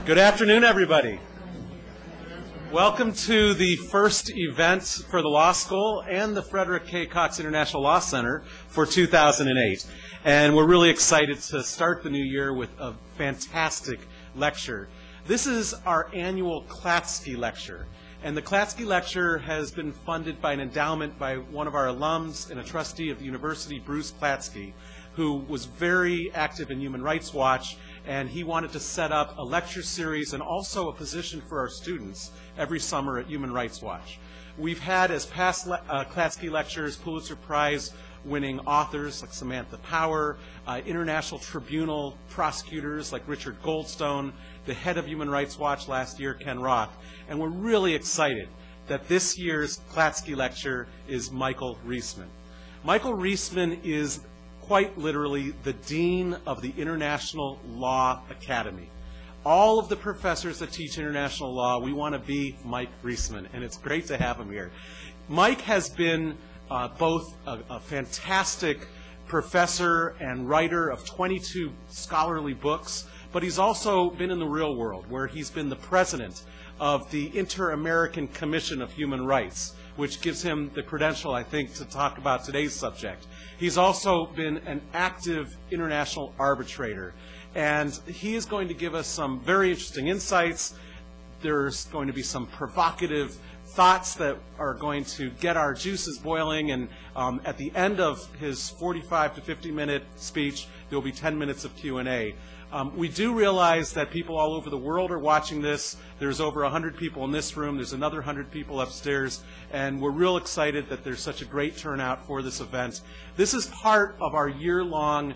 Good afternoon, everybody. Welcome to the first event for the Law School and the Frederick K. Cox International Law Center for 2008. And we're really excited to start the new year with a fantastic lecture. This is our annual Klatsky lecture. And the Klatsky lecture has been funded by an endowment by one of our alums and a trustee of the university, Bruce Klatsky, who was very active in Human Rights Watch, and he wanted to set up a lecture series and also a position for our students every summer at Human Rights Watch. We've had, as past Klatsky lectures, Pulitzer Prize winning authors like Samantha Power, International Tribunal prosecutors like Richard Goldstone, the head of Human Rights Watch last year, Ken Roth, and we're really excited that this year's Klatsky lecture is Michael Riesman. Michael Riesman is quite literally the Dean of the International Law Academy. All of the professors that teach international law, we want to be Mike Riesman, and it's great to have him here. Mike has been both a fantastic professor and writer of 22 scholarly books, but he's also been in the real world, where he's been the president of the Inter-American Commission of Human Rights, which gives him the credential, I think, to talk about today's subject. He's also been an active international arbitrator, and he is going to give us some very interesting insights. There's going to be some provocative thoughts that are going to get our juices boiling, and at the end of his 45 to 50-minute speech, there will be 10 minutes of Q&A. We do realize that people all over the world are watching this. There's over 100 people in this room. There's another 100 people upstairs. And we're real excited that there's such a great turnout for this event. This is part of our year-long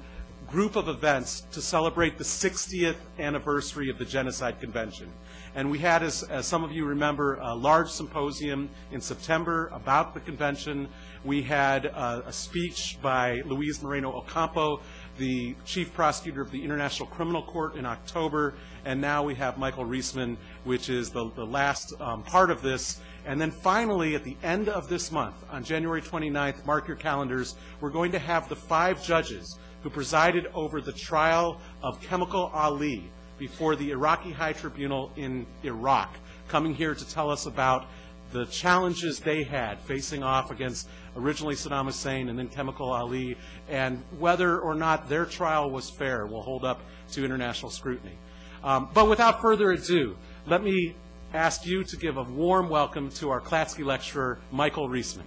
group of events to celebrate the 60th anniversary of the Genocide Convention. And we had, as some of you remember, a large symposium in September about the convention. We had a speech by Luis Moreno Ocampo, the chief prosecutor of the International Criminal Court, in October, and now we have Michael Riesman, which is the last part of this. And then finally, at the end of this month, on January 29th, mark your calendars, we're going to have the 5 judges who presided over the trial of Chemical Ali before the Iraqi High Tribunal in Iraq, coming here to tell us about the challenges they had facing off against originally Saddam Hussein and then Chemical Ali, and whether or not their trial was fair will hold up to international scrutiny. But without further ado, let me ask you to give a warm welcome to our Klatsky lecturer, Michael Riesman.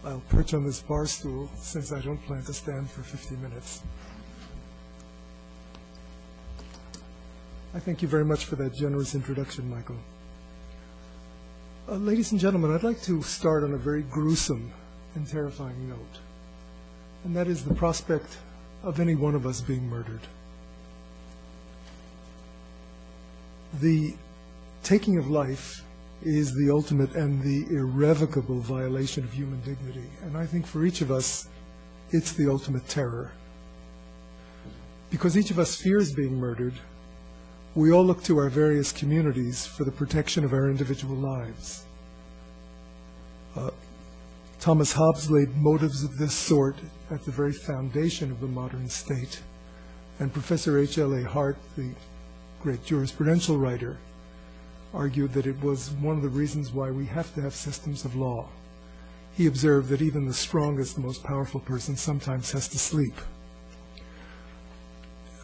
I'll perch on this bar stool since I don't plan to stand for 50 minutes. I thank you very much for that generous introduction, Michael. Ladies and gentlemen, I'd like to start on a very gruesome and terrifying note, and that is the prospect of any one of us being murdered. The taking of life is the ultimate and the irrevocable violation of human dignity. And I think for each of us, it's the ultimate terror. Because each of us fears being murdered, we all look to our various communities for the protection of our individual lives. Thomas Hobbes laid motives of this sort at the very foundation of the modern state. And Professor H.L.A. Hart, the great jurisprudential writer, argued that it was one of the reasons why we have to have systems of law. He observed that even the strongest, the most powerful person sometimes has to sleep.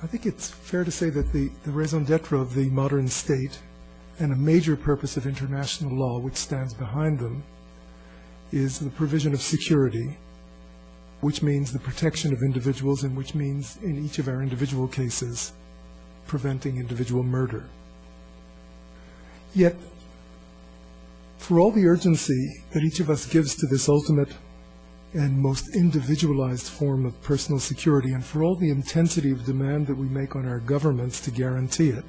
I think it's fair to say that the raison d'etre of the modern state and a major purpose of international law which stands behind them is the provision of security, which means the protection of individuals and which means, in each of our individual cases, preventing individual murder. Yet, for all the urgency that each of us gives to this ultimate and most individualized form of personal security, and for all the intensity of demand that we make on our governments to guarantee it,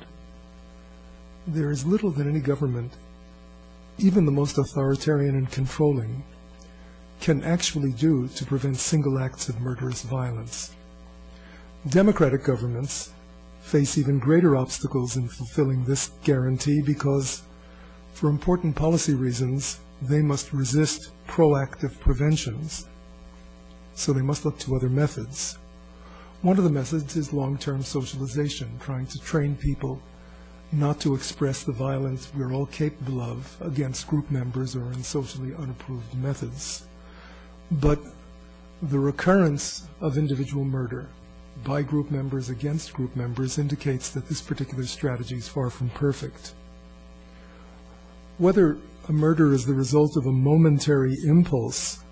there is little that any government, even the most authoritarian and controlling, can actually do to prevent single acts of murderous violence. Democratic governments face even greater obstacles in fulfilling this guarantee because For important policy reasons, they must resist proactive preventions, so they must look to other methods. One of the methods is long-term socialization, trying to train people not to express the violence we're all capable of against group members or in socially unapproved methods. But the recurrence of individual murder by group members against group members indicates that this particular strategy is far from perfect. Whether a murder is the result of a momentary impulse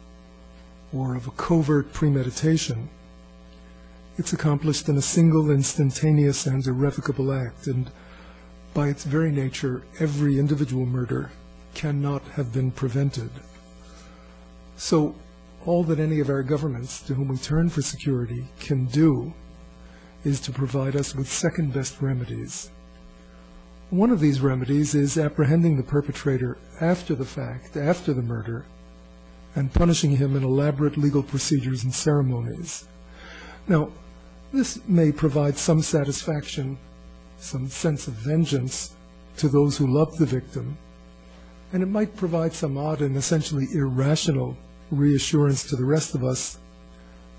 or of a covert premeditation, it's accomplished in a single, instantaneous, and irrevocable act, and by its very nature, every individual murder cannot have been prevented. So, all that any of our governments to whom we turn for security can do is to provide us with second-best remedies. One of these remedies is apprehending the perpetrator after the fact, after the murder, and punishing him in elaborate legal procedures and ceremonies. Now, this may provide some satisfaction, some sense of vengeance to those who loved the victim, and it might provide some odd and essentially irrational reassurance to the rest of us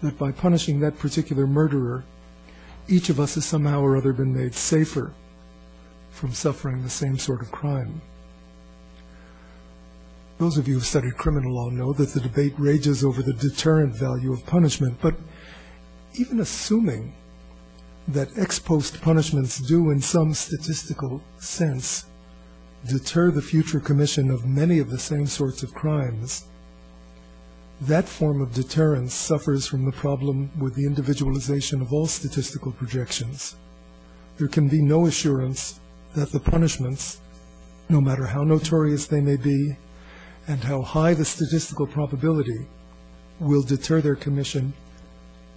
that by punishing that particular murderer, each of us has somehow or other been made safer from suffering the same sort of crime. Those of you who have studied criminal law know that the debate rages over the deterrent value of punishment, but even assuming that ex post punishments do in some statistical sense deter the future commission of many of the same sorts of crimes, that form of deterrence suffers from the problem with the individualization of all statistical projections. There can be no assurance that the punishments, no matter how notorious they may be and how high the statistical probability, will deter their commission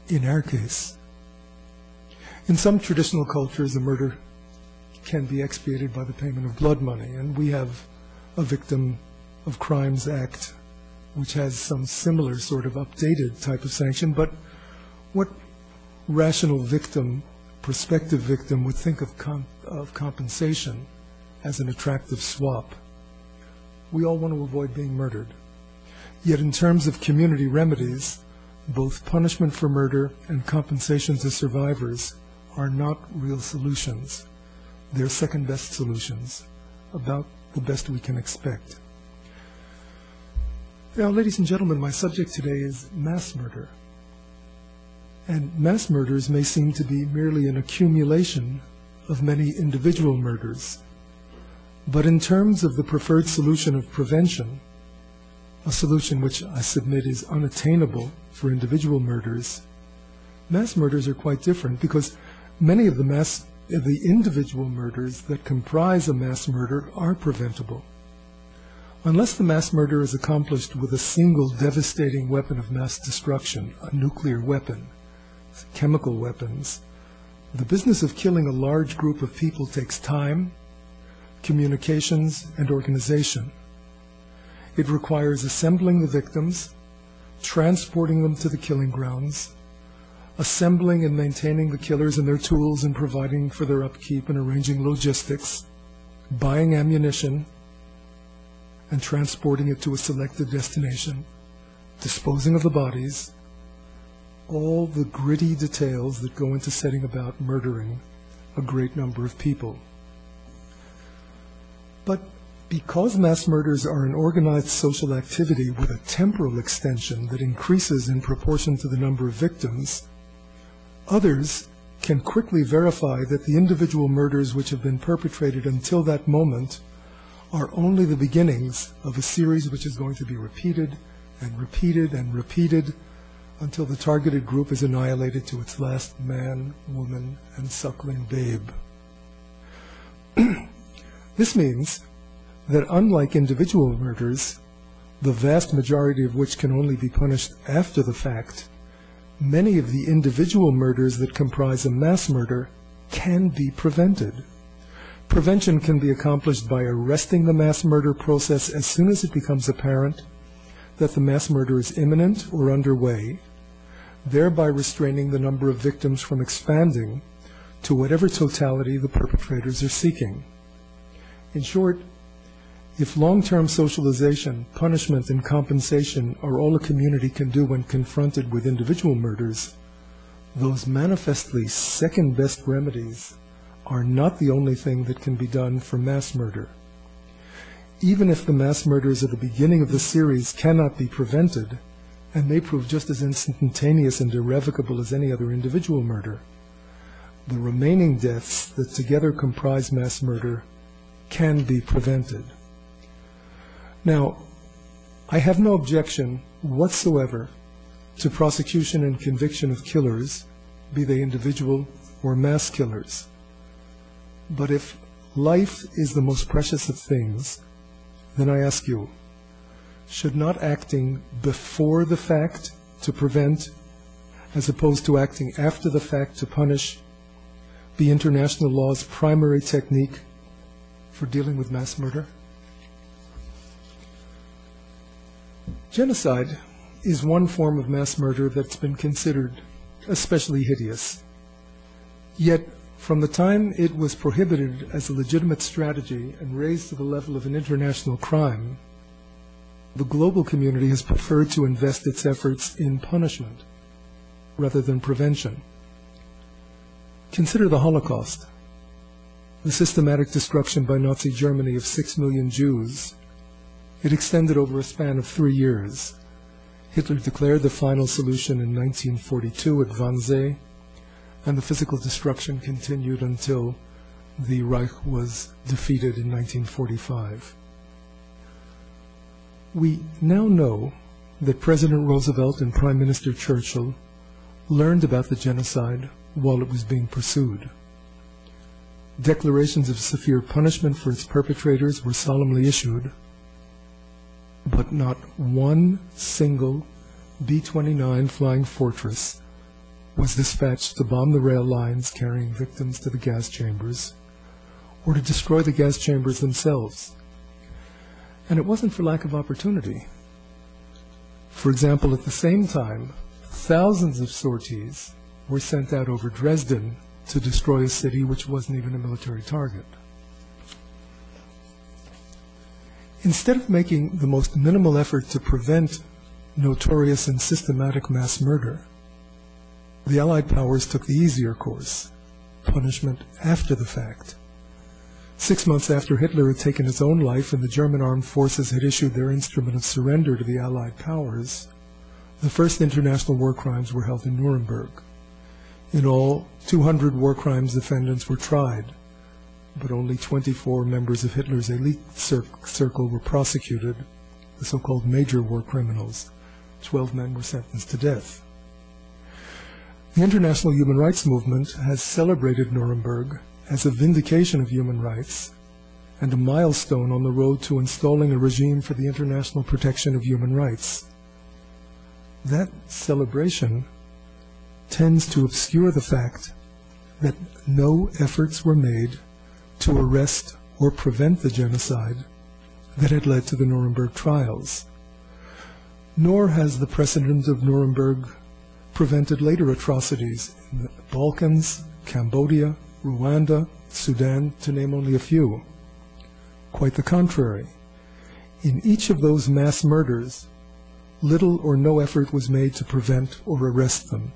in our case. In some traditional cultures, a murder can be expiated by the payment of blood money, and we have a Victim of Crimes Act which has some similar sort of updated type of sanction, but what rational victim, prospective victim, would think of compensation as an attractive swap? We all want to avoid being murdered. Yet in terms of community remedies, both punishment for murder and compensation to survivors are not real solutions. They're second-best solutions, about the best we can expect. Now, ladies and gentlemen, my subject today is mass murder. And mass murders may seem to be merely an accumulation of many individual murders. But in terms of the preferred solution of prevention, a solution which I submit is unattainable for individual murders, mass murders are quite different, because many of the individual murders that comprise a mass murder are preventable. Unless the mass murder is accomplished with a single devastating weapon of mass destruction, a nuclear weapon, chemical weapons, the business of killing a large group of people takes time, communications, and organization. It requires assembling the victims, transporting them to the killing grounds, assembling and maintaining the killers and their tools and providing for their upkeep and arranging logistics, buying ammunition, and transporting it to a selected destination, disposing of the bodies, all the gritty details that go into setting about murdering a great number of people. But because mass murders are an organized social activity with a temporal extension that increases in proportion to the number of victims, others can quickly verify that the individual murders which have been perpetrated until that moment are only the beginnings of a series which is going to be repeated and repeated and repeated until the targeted group is annihilated to its last man, woman, and suckling babe. This means that unlike individual murders, the vast majority of which can only be punished after the fact, many of the individual murders that comprise a mass murder can be prevented. Prevention can be accomplished by arresting the mass murder process as soon as it becomes apparent that the mass murder is imminent or underway, thereby restraining the number of victims from expanding to whatever totality the perpetrators are seeking. In short, If long-term socialization, punishment, and compensation are all a community can do when confronted with individual murders, those manifestly second-best remedies are not the only thing that can be done for mass murder. Even if the mass murders at the beginning of the series cannot be prevented, and may prove just as instantaneous and irrevocable as any other individual murder, the remaining deaths that together comprise mass murder can be prevented. Now, I have no objection whatsoever to prosecution and conviction of killers, be they individual or mass killers. But if life is the most precious of things, then I ask you, should not acting before the fact to prevent, as opposed to acting after the fact to punish, be international law's primary technique for dealing with mass murder? Genocide is one form of mass murder that's been considered especially hideous. Yet, from the time it was prohibited as a legitimate strategy and raised to the level of an international crime, the global community has preferred to invest its efforts in punishment rather than prevention. Consider the Holocaust, the systematic destruction by Nazi Germany of 6 million Jews. It extended over a span of 3 years. Hitler declared the final solution in 1942 at Wannsee, and the physical destruction continued until the Reich was defeated in 1945. We now know that President Roosevelt and Prime Minister Churchill learned about the genocide while it was being pursued. Declarations of severe punishment for its perpetrators were solemnly issued, but not one single B-29 Flying Fortress was dispatched to bomb the rail lines carrying victims to the gas chambers, or to destroy the gas chambers themselves. And it wasn't for lack of opportunity. For example, at the same time, thousands of sorties were sent out over Dresden to destroy a city which wasn't even a military target. Instead of making the most minimal effort to prevent notorious and systematic mass murder, the Allied powers took the easier course, punishment after the fact. 6 months after Hitler had taken his own life and the German armed forces had issued their instrument of surrender to the Allied powers, the first international war crimes were held in Nuremberg. In all, 200 war crimes defendants were tried, but only 24 members of Hitler's elite circle were prosecuted, the so-called major war criminals. 12 men were sentenced to death. The international human rights movement has celebrated Nuremberg as a vindication of human rights and a milestone on the road to installing a regime for the international protection of human rights. That celebration tends to obscure the fact that no efforts were made to arrest or prevent the genocide that had led to the Nuremberg trials. Nor has the precedent of Nuremberg prevented later atrocities in the Balkans, Cambodia, Rwanda, Sudan, to name only a few. Quite the contrary. In each of those mass murders, little or no effort was made to prevent or arrest them.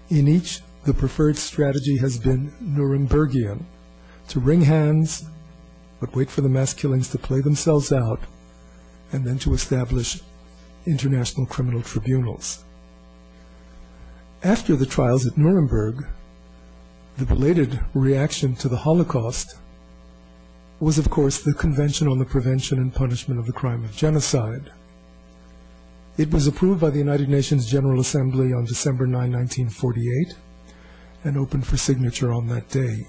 In each, the preferred strategy has been Nurembergian, to wring hands, but wait for the mass killings to play themselves out, and then to establish international criminal tribunals. After the trials at Nuremberg, the belated reaction to the Holocaust was, of course, the Convention on the Prevention and Punishment of the Crime of Genocide. It was approved by the United Nations General Assembly on December 9, 1948, and opened for signature on that day.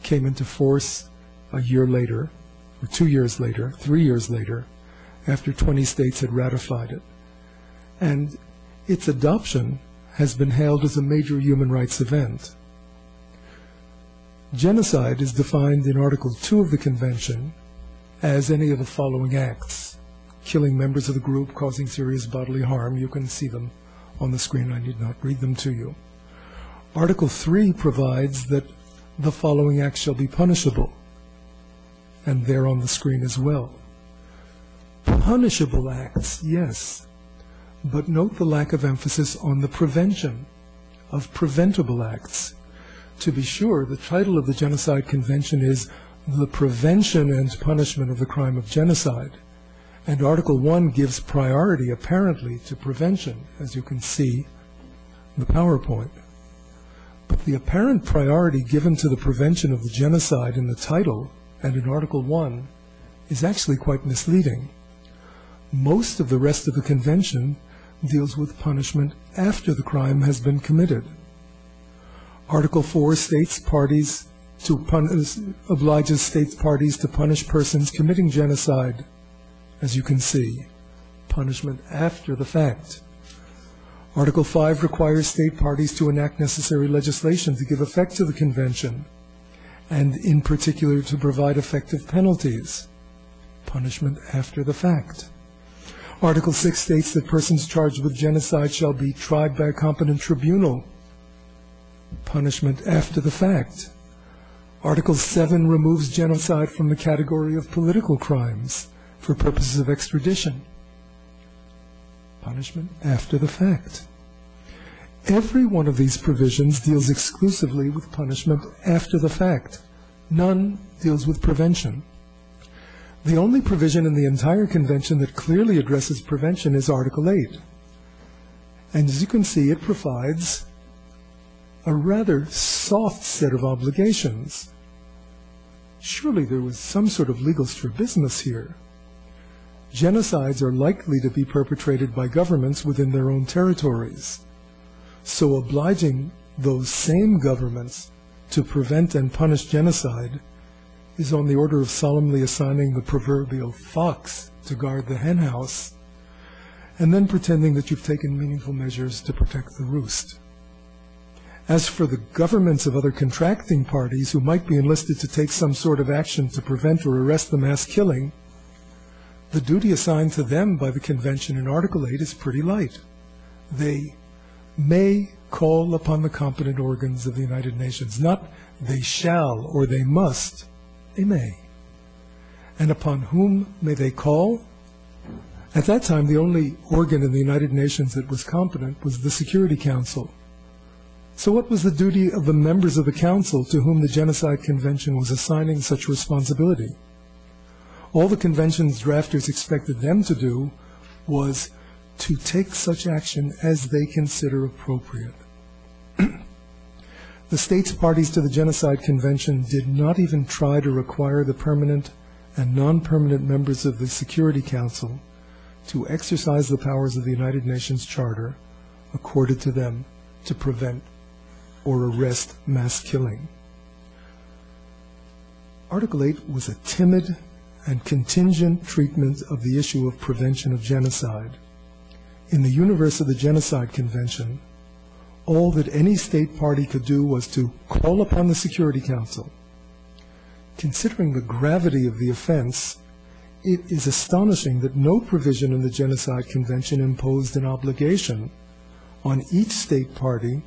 Came into force a year later, or 2 years later, 3 years later, after 20 states had ratified it. And its adoption has been hailed as a major human rights event. Genocide is defined in Article 2 of the Convention as any of the following acts: killing members of the group, causing serious bodily harm. You can see them on the screen. I need not read them to you. Article 3 provides that the following acts shall be punishable, and they're on the screen as well. punishable acts, yes, but note the lack of emphasis on the prevention of preventable acts. To be sure, the title of the Genocide Convention is The Prevention and Punishment of the Crime of Genocide, and Article 1 gives priority, apparently, to prevention, as you can see in the PowerPoint. But the apparent priority given to the prevention of the genocide in the title and in Article 1 is actually quite misleading. Most of the rest of the convention deals with punishment after the crime has been committed. Article 4 obliges state parties to punish persons committing genocide, as you can see, punishment after the fact. Article 5 requires state parties to enact necessary legislation to give effect to the convention, and in particular to provide effective penalties, punishment after the fact. Article 6 states that persons charged with genocide shall be tried by a competent tribunal, punishment after the fact. Article 7 removes genocide from the category of political crimes for purposes of extradition, punishment after the fact. Every one of these provisions deals exclusively with punishment after the fact. None deals with prevention. The only provision in the entire convention that clearly addresses prevention is Article 8. And as you can see, it provides a rather soft set of obligations. Surely there was some sort of legal strabismus here. Genocides are likely to be perpetrated by governments within their own territories. So obliging those same governments to prevent and punish genocide is on the order of solemnly assigning the proverbial fox to guard the henhouse, and then pretending that you've taken meaningful measures to protect the roost. As for the governments of other contracting parties who might be enlisted to take some sort of action to prevent or arrest the mass killing, the duty assigned to them by the convention in Article 8 is pretty light. They may call upon the competent organs of the United Nations, not they shall or they must, they may. And upon whom may they call? At that time, the only organ in the United Nations that was competent was the Security Council. So what was the duty of the members of the Council to whom the Genocide Convention was assigning such responsibility? All the convention's drafters expected them to do was to take such action as they consider appropriate. The states parties to the Genocide Convention did not even try to require the permanent and non-permanent members of the Security Council to exercise the powers of the United Nations Charter accorded to them to prevent or arrest mass killing. Article 8 was a timid and contingent treatment of the issue of prevention of genocide. In the universe of the Genocide Convention, all that any state party could do was to call upon the Security Council. Considering the gravity of the offense, it is astonishing that no provision in the Genocide Convention imposed an obligation on each state party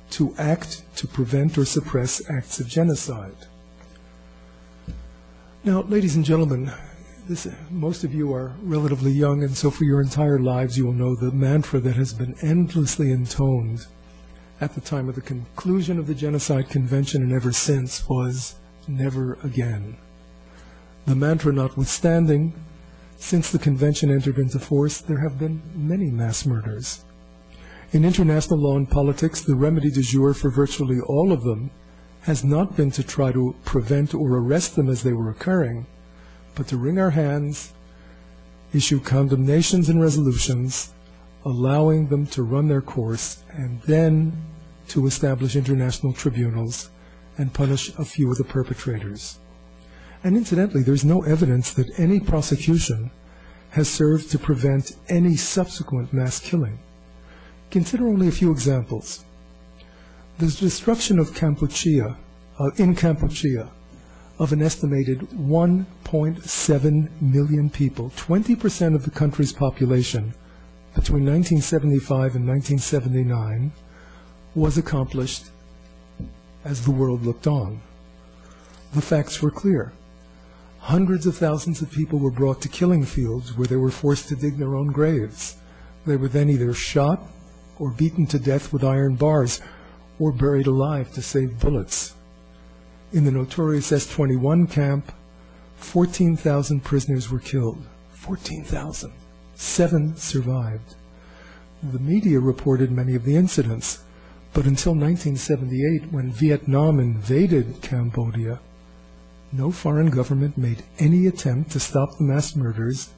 to act to prevent or suppress acts of genocide. Now, ladies and gentlemen, most of you are relatively young, and so for your entire lives you will know the mantra that has been endlessly intoned at the time of the conclusion of the Genocide Convention and ever since was, never again. The mantra notwithstanding, since the convention entered into force, there have been many mass murders. In international law and politics, the remedy du jour for virtually all of them has not been to try to prevent or arrest them as they were occurring, but to wring our hands, issue condemnations and resolutions, allowing them to run their course, and then to establish international tribunals and punish a few of the perpetrators. And incidentally, there's no evidence that any prosecution has served to prevent any subsequent mass killing. Consider only a few examples. The destruction of Kampuchea, in Kampuchea, of an estimated 1.7 million people, 20% of the country's population, between 1975 and 1979, was accomplished as the world looked on. The facts were clear. Hundreds of thousands of people were brought to killing fields where they were forced to dig their own graves. They were then either shot or beaten to death with iron bars or buried alive to save bullets. In the notorious S-21 camp, 14,000 prisoners were killed. 14,000. 7 survived. The media reported many of the incidents, but until 1978, when Vietnam invaded Cambodia, no foreign government made any attempt to stop the mass murders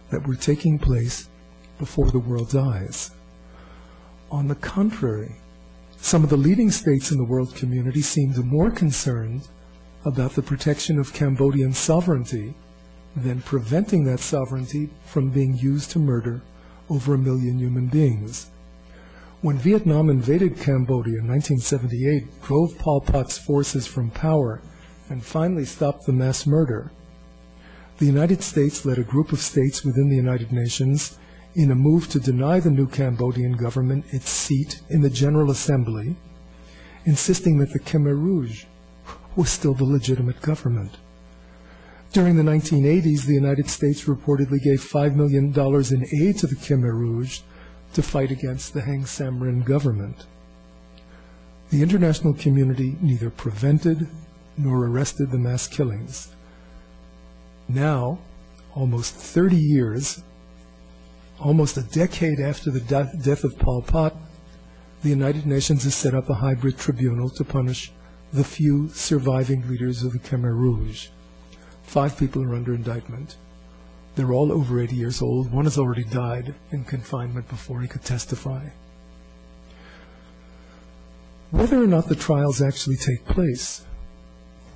that were taking place before the world's eyes. On the contrary, some of the leading states in the world community seemed more concerned about the protection of Cambodian sovereignty than preventing that sovereignty from being used to murder over 1 million human beings. When Vietnam invaded Cambodia in 1978, drove Pol Pot's forces from power, and finally stopped the mass murder, the United States led a group of states within the United Nations in a move to deny the new Cambodian government its seat in the General Assembly, insisting that the Khmer Rouge was still the legitimate government. During the 1980s, the United States reportedly gave $5 million in aid to the Khmer Rouge to fight against the Heng Samrin government. The international community neither prevented nor arrested the mass killings. Now, almost 30 years, almost a decade after the death of Pol Pot, the United Nations has set up a hybrid tribunal to punish the few surviving leaders of the Khmer Rouge. 5 people are under indictment. They're all over 80 years old. One has already died in confinement before he could testify. Whether or not the trials actually take place,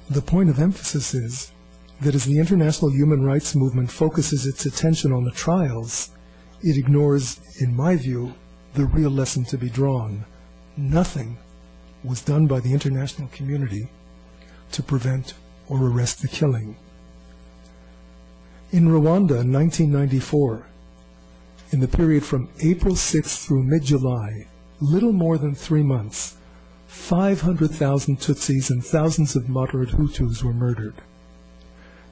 the point of emphasis is that as the international human rights movement focuses its attention on the trials, it ignores, in my view, the real lesson to be drawn. Nothing was done by the international community to prevent or arrest the killing. In Rwanda in 1994, in the period from April 6th through mid-July, little more than 3 months, 500,000 Tutsis and thousands of moderate Hutus were murdered.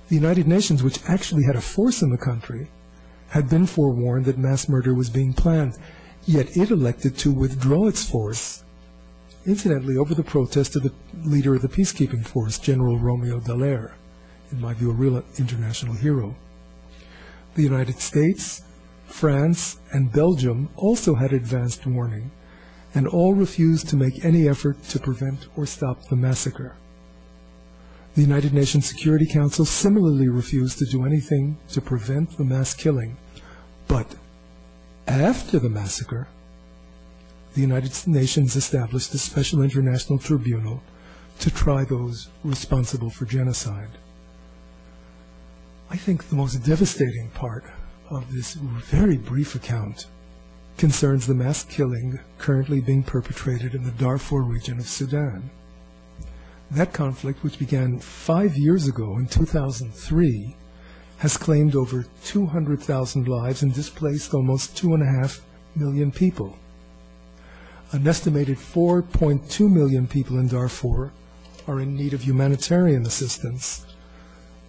The United Nations, which actually had a force in the country, had been forewarned that mass murder was being planned, yet it elected to withdraw its force, incidentally over the protest of the leader of the peacekeeping force, General Romeo Dallaire, in my view a real international hero. The United States, France, and Belgium also had advanced warning, and all refused to make any effort to prevent or stop the massacre. The United Nations Security Council similarly refused to do anything to prevent the mass killing. But after the massacre, the United Nations established a special international tribunal to try those responsible for genocide. I think the most devastating part of this very brief account concerns the mass killing currently being perpetrated in the Darfur region of Sudan. That conflict, which began 5 years ago in 2003, has claimed over 200,000 lives and displaced almost 2.5 million people. An estimated 4.2 million people in Darfur are in need of humanitarian assistance.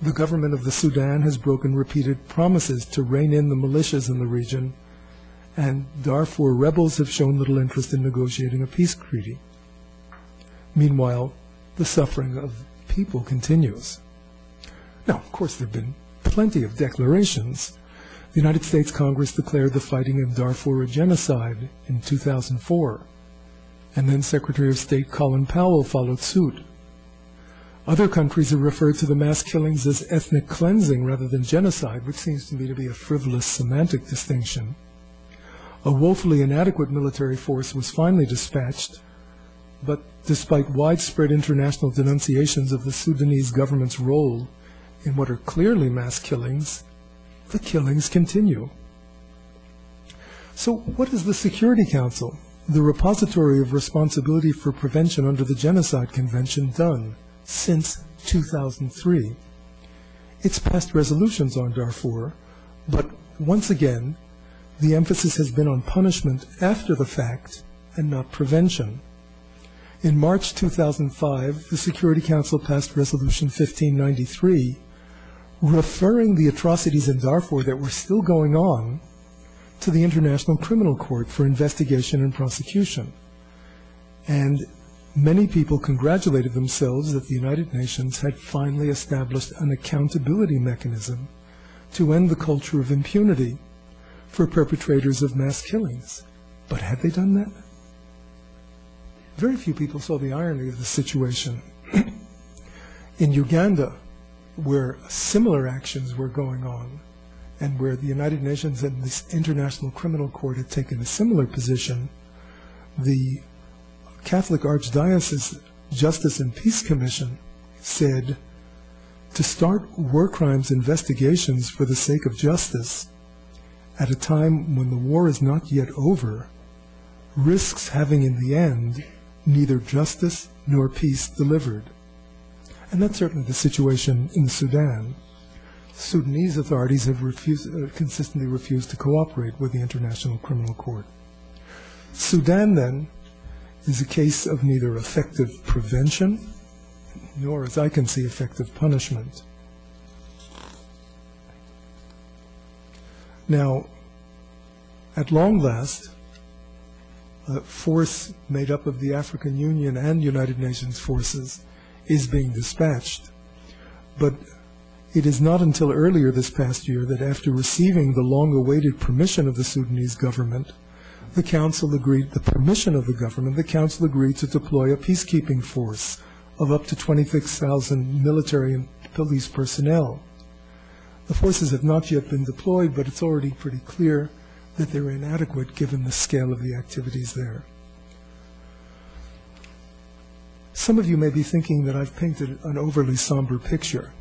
The government of the Sudan has broken repeated promises to rein in the militias in the region, and Darfur rebels have shown little interest in negotiating a peace treaty. Meanwhile, the suffering of people continues. Now, of course, there have been plenty of declarations. The United States Congress declared the fighting in Darfur a genocide in 2004, and then Secretary of State Colin Powell followed suit. Other countries have referred to the mass killings as ethnic cleansing rather than genocide, which seems to me to be a frivolous semantic distinction. A woefully inadequate military force was finally dispatched, but despite widespread international denunciations of the Sudanese government's role in what are clearly mass killings, the killings continue. So what has the Security Council, the repository of responsibility for prevention under the Genocide Convention, done since 2003? It's passed resolutions on Darfur, but once again, the emphasis has been on punishment after the fact and not prevention. In March 2005, the Security Council passed Resolution 1593, referring the atrocities in Darfur that were still going on to the International Criminal Court for investigation and prosecution. And many people congratulated themselves that the United Nations had finally established an accountability mechanism to end the culture of impunity for perpetrators of mass killings. But had they done that? Very few people saw the irony of the situation. In Uganda, where similar actions were going on, and where the United Nations and the International Criminal Court had taken a similar position, the Catholic Archdiocese Justice and Peace Commission said to start war crimes investigations for the sake of justice at a time when the war is not yet over risks having in the end neither justice nor peace delivered. And that's certainly the situation in the Sudan. Sudanese authorities have consistently refused to cooperate with the International Criminal Court. Sudan, then, is a case of neither effective prevention nor, as I can see, effective punishment. Now, at long last, a force made up of the African Union and United Nations forces is being dispatched. But it is not until earlier this past year that after receiving the long-awaited permission of the Sudanese government, the Council agreed to deploy a peacekeeping force of up to 26,000 military and police personnel. The forces have not yet been deployed, but it's already pretty clear that they're inadequate given the scale of the activities there. Some of you may be thinking that I've painted an overly somber picture.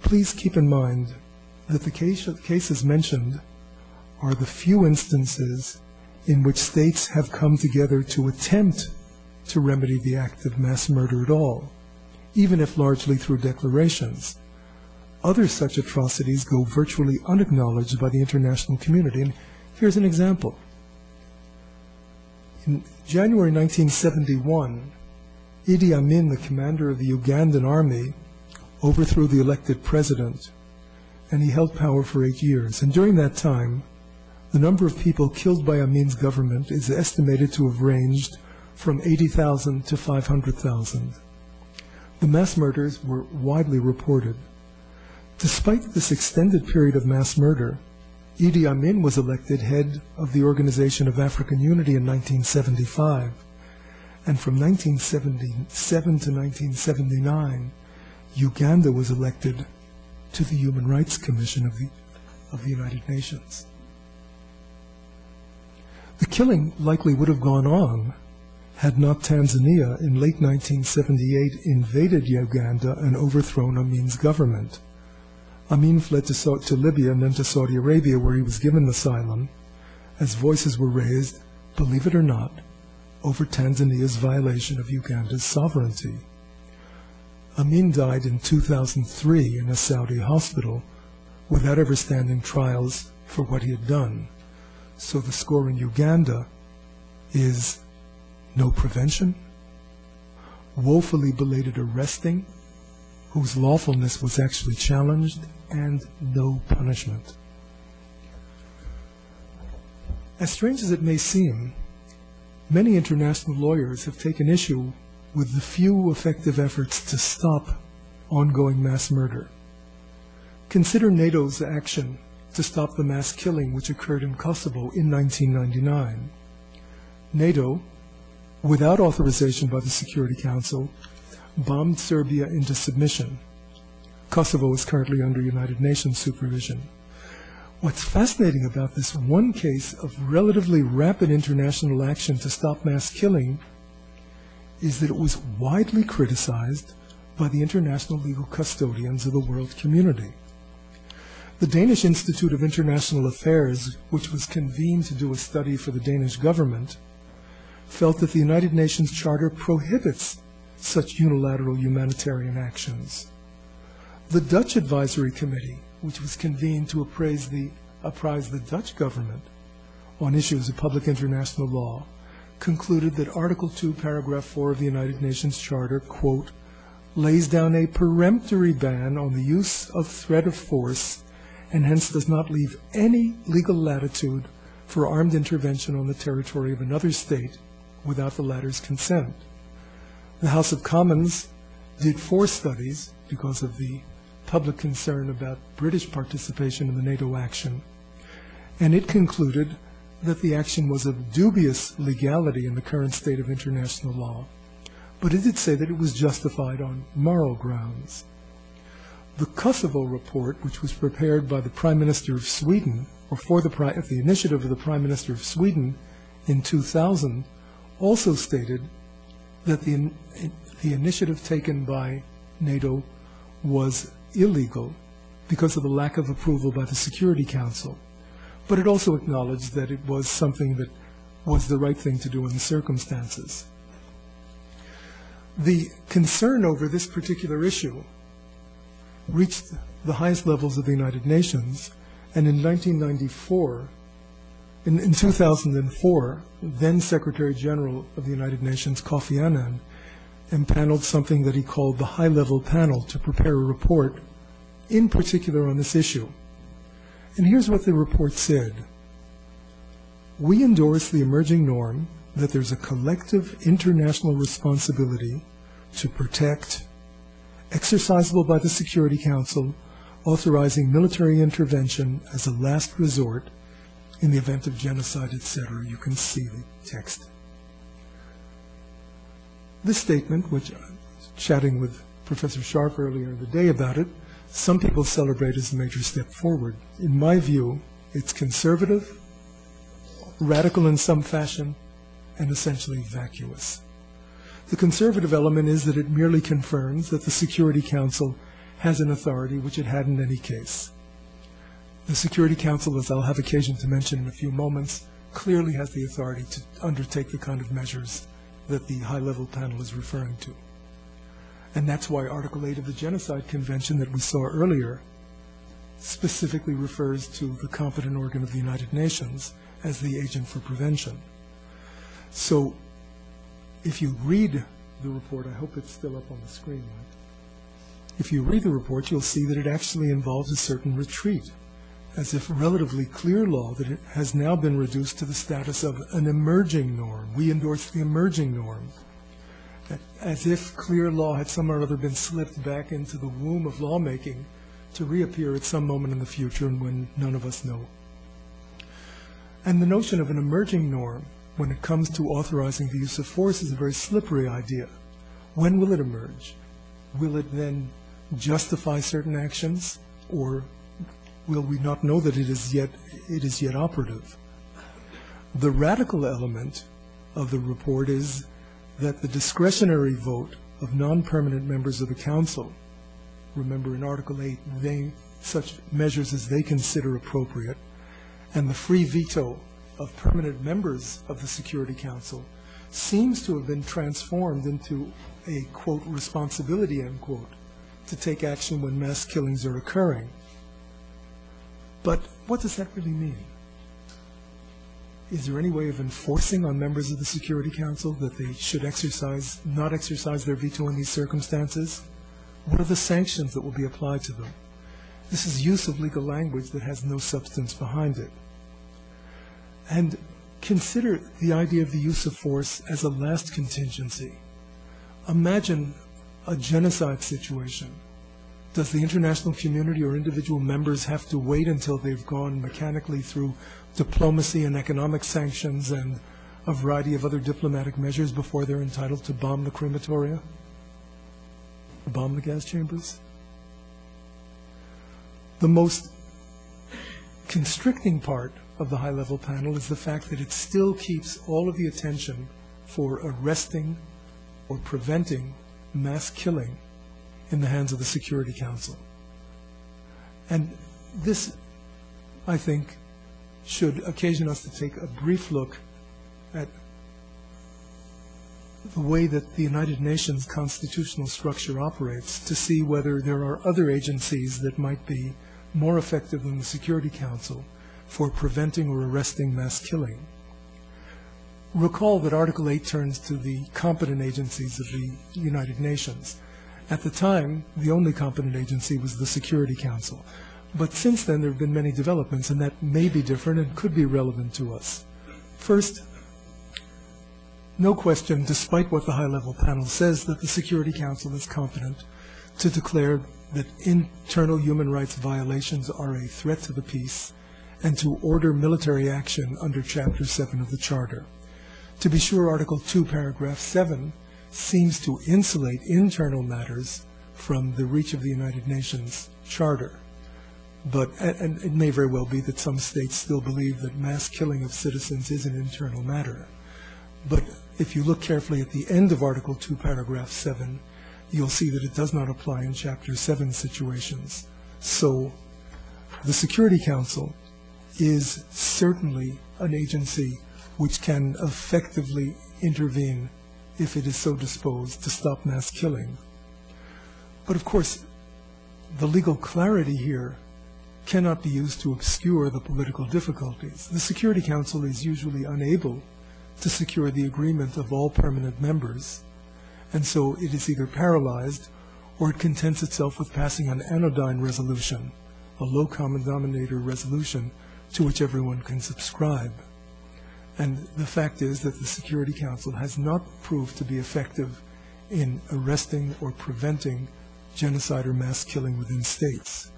Please keep in mind that the cases mentioned are the few instances in which states have come together to attempt to remedy the act of mass murder at all, even if largely through declarations. Other such atrocities go virtually unacknowledged by the international community. And here's an example. In January 1971, Idi Amin, the commander of the Ugandan army, overthrew the elected president, and he held power for 8 years. And during that time, the number of people killed by Amin's government is estimated to have ranged from 80,000 to 500,000. The mass murders were widely reported. Despite this extended period of mass murder, Idi Amin was elected head of the Organization of African Unity in 1975. And from 1977 to 1979, Uganda was elected to the Human Rights Commission of the United Nations. The killing likely would have gone on had not Tanzania in late 1978 invaded Uganda and overthrown Amin's government. Amin fled to Libya and then to Saudi Arabia, where he was given asylum, as voices were raised, believe it or not, over Tanzania's violation of Uganda's sovereignty. Amin died in 2003 in a Saudi hospital without ever standing trials for what he had done. So the score in Uganda is no prevention, woefully belated arresting, whose lawfulness was actually challenged, and no punishment. As strange as it may seem, many international lawyers have taken issue with the few effective efforts to stop ongoing mass murder. Consider NATO's action to stop the mass killing which occurred in Kosovo in 1999. NATO, without authorization by the Security Council, bombed Serbia into submission. Kosovo is currently under United Nations supervision. What's fascinating about this one case of relatively rapid international action to stop mass killing is that it was widely criticized by the international legal custodians of the world community. The Danish Institute of International Affairs, which was convened to do a study for the Danish government, felt that the United Nations Charter prohibits such unilateral humanitarian actions. The Dutch Advisory Committee, which was convened to apprise the Dutch government on issues of public international law, concluded that Article 2, Paragraph 4 of the United Nations Charter, quote, lays down a peremptory ban on the use of threat of force and hence does not leave any legal latitude for armed intervention on the territory of another state without the latter's consent. The House of Commons did 4 studies because of the public concern about British participation in the NATO action, and it concluded that the action was of dubious legality in the current state of international law, but it did say that it was justified on moral grounds. The Kosovo report, which was prepared by the Prime Minister of Sweden, or at the initiative of the Prime Minister of Sweden in 2000, also stated that the initiative taken by NATO was illegal because of the lack of approval by the Security Council. But it also acknowledged that it was something that was the right thing to do in the circumstances. The concern over this particular issue reached the highest levels of the United Nations, and in 1994, in 2004, then Secretary General of the United Nations, Kofi Annan, empaneled something that he called the high-level panel to prepare a report, in particular on this issue. And here's what the report said. We endorse the emerging norm that there's a collective international responsibility to protect, exercisable by the Security Council, authorizing military intervention as a last resort in the event of genocide, etc. You can see the text. This statement, which I was chatting with Professor Sharp earlier in the day about it, some people celebrate as a major step forward. In my view, it's conservative, radical in some fashion, and essentially vacuous. The conservative element is that it merely confirms that the Security Council has an authority which it had in any case. The Security Council, as I'll have occasion to mention in a few moments, clearly has the authority to undertake the kind of measures that the high-level panel is referring to. And that's why Article 8 of the Genocide Convention that we saw earlier specifically refers to the competent organ of the United Nations as the agent for prevention. So if you read the report, I hope it's still up on the screen, right? If you read the report, you'll see that it actually involves a certain retreat, as if relatively clear law that it has now been reduced to the status of an emerging norm. We endorse the emerging norm. As if clear law had somehow or other been slipped back into the womb of lawmaking to reappear at some moment in the future and when none of us know. And the notion of an emerging norm when it comes to authorizing the use of force is a very slippery idea. When will it emerge? Will it then justify certain actions, or will we not know that it is yet operative? The radical element of the report is that the discretionary vote of non-permanent members of the Council, remember in Article 8, such measures as they consider appropriate, and the free veto of permanent members of the Security Council seems to have been transformed into a, quote, responsibility, end quote, to take action when mass killings are occurring. But what does that really mean? Is there any way of enforcing on members of the Security Council that they should not exercise their veto in these circumstances? What are the sanctions that will be applied to them? This is use of legal language that has no substance behind it. And consider the idea of the use of force as a last contingency. Imagine a genocide situation. Does the international community or individual members have to wait until they've gone mechanically through diplomacy and economic sanctions and a variety of other diplomatic measures before they're entitled to bomb the crematoria? Bomb the gas chambers? The most constricting part of the high-level panel is the fact that it still keeps all of the attention for arresting or preventing mass killing in the hands of the Security Council. And this, I think, should occasion us to take a brief look at the way that the United Nations constitutional structure operates to see whether there are other agencies that might be more effective than the Security Council for preventing or arresting mass killing. Recall that Article 8 turns to the competent agencies of the United Nations. At the time, the only competent agency was the Security Council. But since then, there have been many developments, and that may be different and could be relevant to us. First, no question, despite what the high-level panel says, that the Security Council is competent to declare that internal human rights violations are a threat to the peace and to order military action under Chapter 7 of the Charter. To be sure, Article 2, Paragraph 7 seems to insulate internal matters from the reach of the United Nations Charter. And it may very well be that some states still believe that mass killing of citizens is an internal matter. But if you look carefully at the end of Article 2, Paragraph 7, you'll see that it does not apply in Chapter 7 situations. So the Security Council is certainly an agency which can effectively intervene if it is so disposed to stop mass killing. But of course, the legal clarity here cannot be used to obscure the political difficulties. The Security Council is usually unable to secure the agreement of all permanent members, and so it is either paralyzed or it contents itself with passing an anodyne resolution, a low common denominator resolution to which everyone can subscribe. And the fact is that the Security Council has not proved to be effective in arresting or preventing genocide or mass killing within states.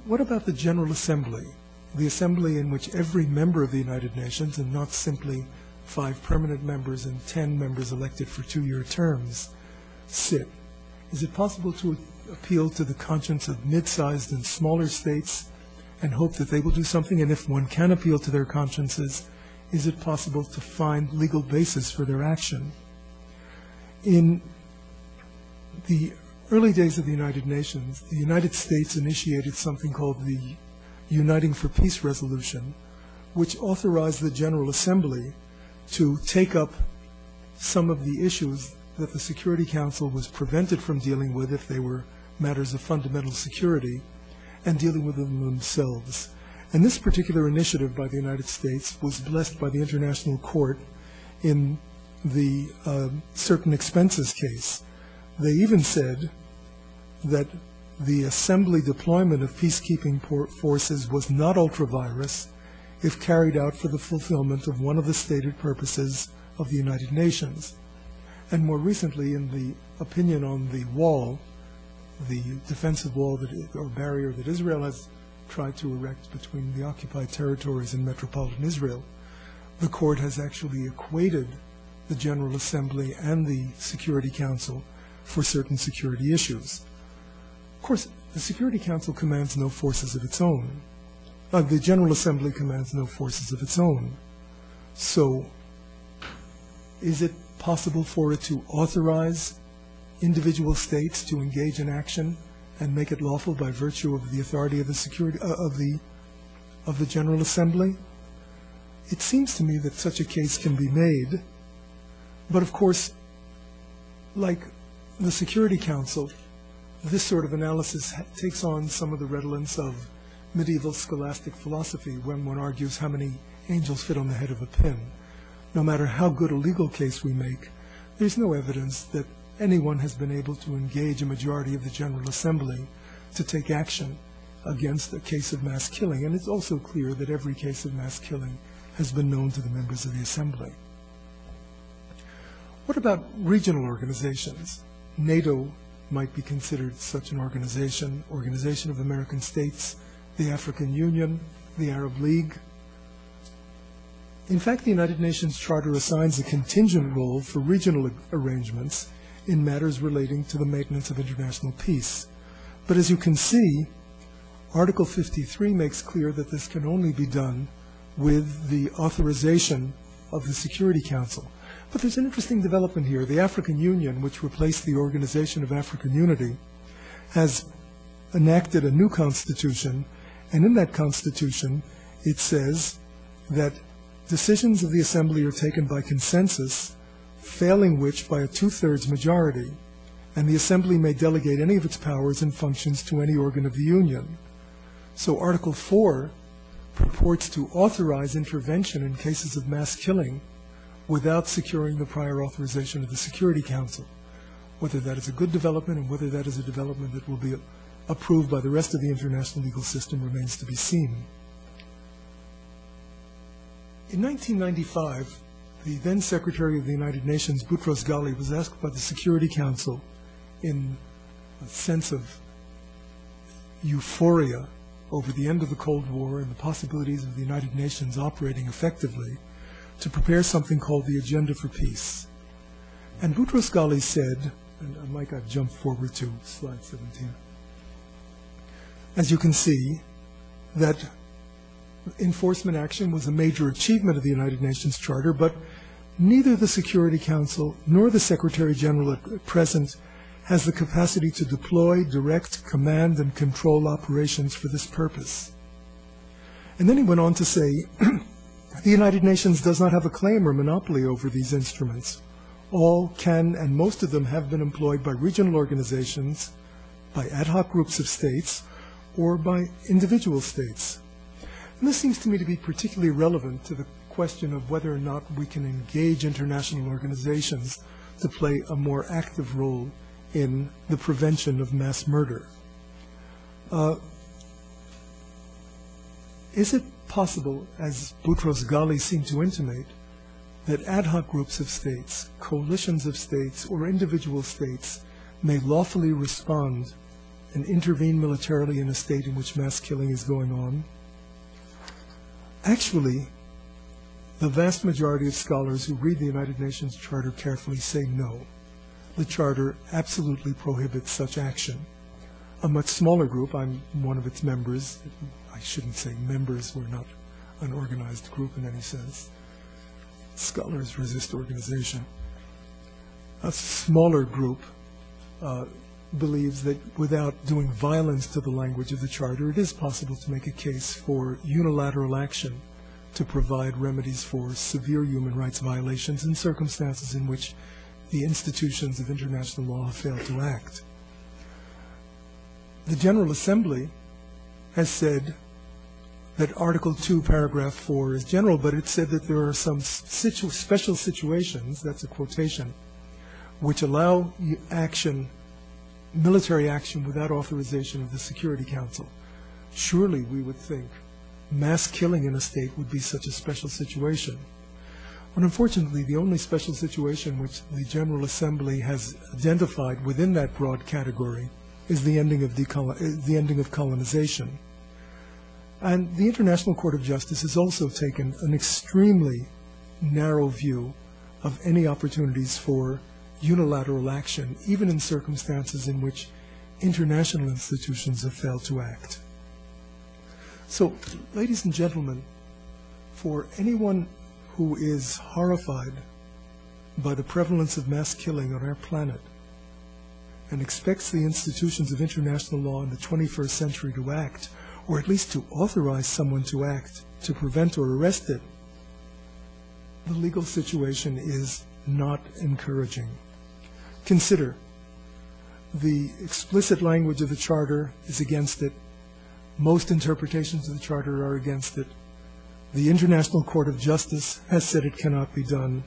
What about the General Assembly, the assembly in which every member of the United Nations, and not simply 5 permanent members and 10 members elected for 2-year terms, sit? Is it possible to appeal to the conscience of mid-sized and smaller states and hope that they will do something? And if one can appeal to their consciences, is it possible to find legal basis for their action? In the early days of the United Nations, the United States initiated something called the Uniting for Peace Resolution, which authorized the General Assembly to take up some of the issues that the Security Council was prevented from dealing with if they were matters of fundamental security, and dealing with them themselves. And this particular initiative by the United States was blessed by the International Court in the certain expenses case. They even said that the assembly deployment of peacekeeping forces was not ultra-virus if carried out for the fulfillment of one of the stated purposes of the United Nations. And more recently, in the opinion on the wall, the defensive wall or barrier that Israel has tried to erect between the occupied territories and metropolitan Israel, the court has actually equated the General Assembly and the Security Council for certain security issues. Of course, the Security Council commands no forces of its own. The General Assembly commands no forces of its own. So, is it possible for it to authorize individual states to engage in action and make it lawful by virtue of the authority of the security of the General Assembly? It seems to me that such a case can be made, but of course, like the Security Council, this sort of analysis takes on some of the redolence of medieval scholastic philosophy when one argues how many angels fit on the head of a pin. No matter how good a legal case we make, there's no evidence that anyone has been able to engage a majority of the General Assembly to take action against a case of mass killing. And it's also clear that every case of mass killing has been known to the members of the Assembly. What about regional organizations? NATO might be considered such an organization, Organization of American States, the African Union, the Arab League. In fact, the United Nations Charter assigns a contingent role for regional arrangements in matters relating to the maintenance of international peace. But as you can see, Article 53 makes clear that this can only be done with the authorization of the Security Council. But there's an interesting development here. The African Union, which replaced the Organization of African Unity, has enacted a new constitution, and in that constitution it says that decisions of the Assembly are taken by consensus, failing which by a 2/3 majority, and the Assembly may delegate any of its powers and functions to any organ of the Union. So Article 4 purports to authorize intervention in cases of mass killing without securing the prior authorization of the Security Council. Whether that is a good development and whether that is a development that will be approved by the rest of the international legal system remains to be seen. In 1995, the then Secretary of the United Nations, Boutros Ghali, was asked by the Security Council in a sense of euphoria over the end of the Cold War and the possibilities of the United Nations operating effectively to prepare something called the Agenda for Peace. And Boutros Ghali said, and Mike, I've jumped forward to slide 17. As you can see, that enforcement action was a major achievement of the United Nations Charter, but neither the Security Council nor the Secretary General at present has the capacity to deploy, direct, command, and control operations for this purpose. And then he went on to say, the United Nations does not have a claim or monopoly over these instruments. All can, and most of them have been employed by regional organizations, by ad hoc groups of states, or by individual states. And this seems to me to be particularly relevant to the question of whether or not we can engage international organizations to play a more active role in the prevention of mass murder. Is it possible, as Boutros Ghali seemed to intimate, that ad hoc groups of states, coalitions of states, or individual states may lawfully respond and intervene militarily in a state in which mass killing is going on? Actually, the vast majority of scholars who read the United Nations Charter carefully say no. The Charter absolutely prohibits such action. A much smaller group, I'm one of its members, I shouldn't say members, we're not an organized group in any sense. Scholars resist organization. A smaller group believes that without doing violence to the language of the Charter, it is possible to make a case for unilateral action to provide remedies for severe human rights violations in circumstances in which the institutions of international law have failed to act. The General Assembly has said that Article 2, Paragraph 4 is general, but it said that there are some special situations, that's a quotation, which allow action, military action without authorization of the Security Council. Surely we would think mass killing in a state would be such a special situation. But unfortunately, the only special situation which the General Assembly has identified within that broad category is the ending of colonization. And the International Court of Justice has also taken an extremely narrow view of any opportunities for unilateral action, even in circumstances in which international institutions have failed to act. So, ladies and gentlemen, for anyone who is horrified by the prevalence of mass killing on our planet and expects the institutions of international law in the 21st century to act, or at least to authorize someone to act to prevent or arrest it, the legal situation is not encouraging. Consider, the explicit language of the Charter is against it. Most interpretations of the Charter are against it. The International Court of Justice has said it cannot be done.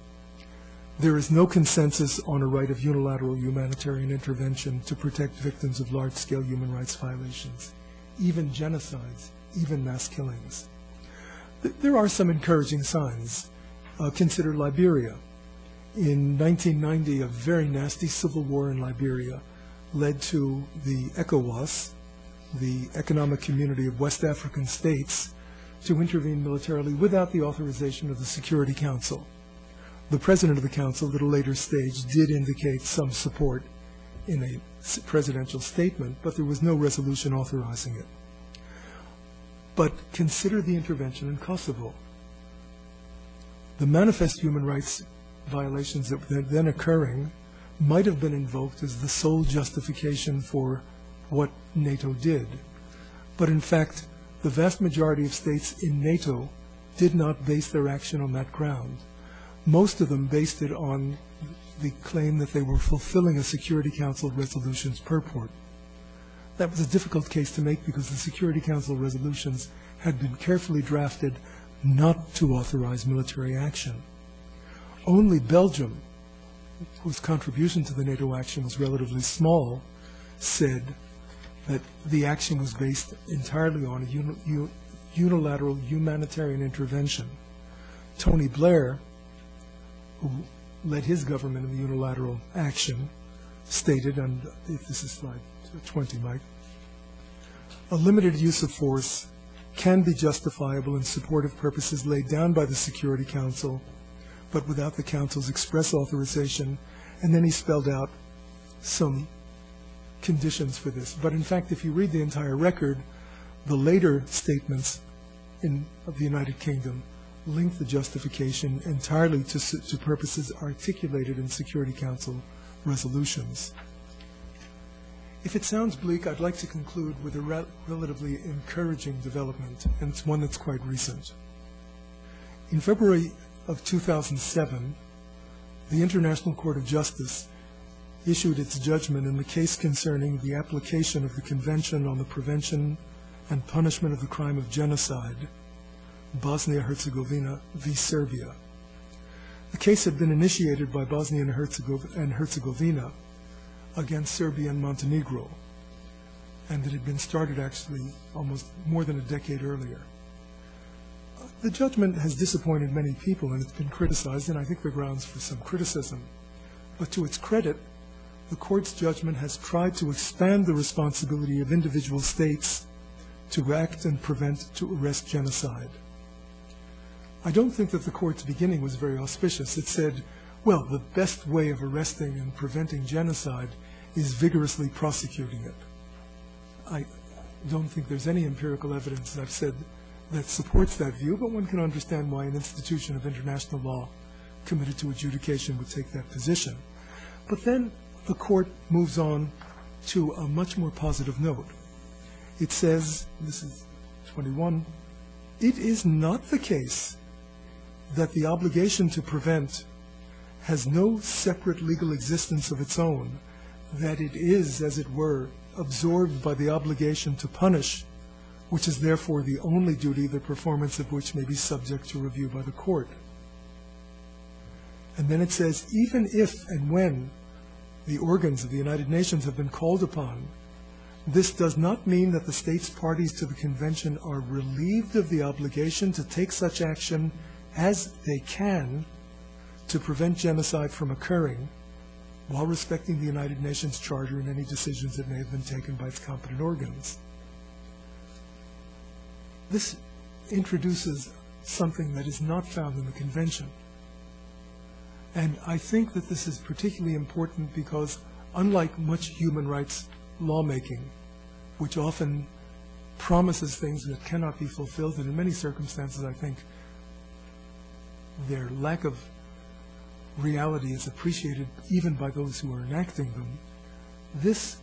There is no consensus on a right of unilateral humanitarian intervention to protect victims of large-scale human rights violations, even genocides, even mass killings. There are some encouraging signs. Consider Liberia. In 1990, a very nasty civil war in Liberia led to the ECOWAS, the Economic Community of West African States, to intervene militarily without the authorization of the Security Council. The President of the Council, at a later stage, did indicate some support in a presidential statement, but there was no resolution authorizing it. But consider the intervention in Kosovo. The manifest human rights violations that were then occurring might have been invoked as the sole justification for what NATO did. But in fact, the vast majority of states in NATO did not base their action on that ground. Most of them based it on the claim that they were fulfilling a Security Council resolution's purport. That was a difficult case to make because the Security Council resolutions had been carefully drafted not to authorize military action. Only Belgium whose contribution to the NATO action was relatively small, said that the action was based entirely on a unilateral humanitarian intervention. Tony Blair, who led his government in the unilateral action, stated, and if this is slide 20, Mike, a limited use of force can be justifiable in support of purposes laid down by the Security Council, but without the Council's express authorization. And then he spelled out some conditions for this. But in fact, if you read the entire record, the later statements of the United Kingdom link the justification entirely to purposes articulated in Security Council resolutions. If it sounds bleak, I'd like to conclude with a relatively encouraging development, and it's one that's quite recent. In February of 2007, the International Court of Justice issued its judgment in the case concerning the application of the Convention on the Prevention and Punishment of the Crime of Genocide, Bosnia-Herzegovina v. Serbia. The case had been initiated by Bosnia and Herzegovina against Serbia and Montenegro, and it had been started actually almost more than a decade earlier. The judgment has disappointed many people, and it's been criticized, and I think there are grounds for some criticism. But to its credit, the court's judgment has tried to expand the responsibility of individual states to act and prevent, to arrest genocide. I don't think that the court's beginning was very auspicious. It said, well, the best way of arresting and preventing genocide is vigorously prosecuting it. I don't think there's any empirical evidence, I've said, that supports that view, but one can understand why an institution of international law committed to adjudication would take that position. But then the court moves on to a much more positive note. It says, this is 21, it is not the case that the obligation to prevent has no separate legal existence of its own, that it is, as it were, absorbed by the obligation to punish, which is therefore the only duty the performance of which may be subject to review by the court. And then it says, even if and when the organs of the United Nations have been called upon, this does not mean that the states parties to the convention are relieved of the obligation to take such action as they can to prevent genocide from occurring, while respecting the United Nations Charter and any decisions that may have been taken by its competent organs. This introduces something that is not found in the convention. And I think that this is particularly important because, unlike much human rights lawmaking, which often promises things that cannot be fulfilled, and in many circumstances I think their lack of reality is appreciated even by those who are enacting them, this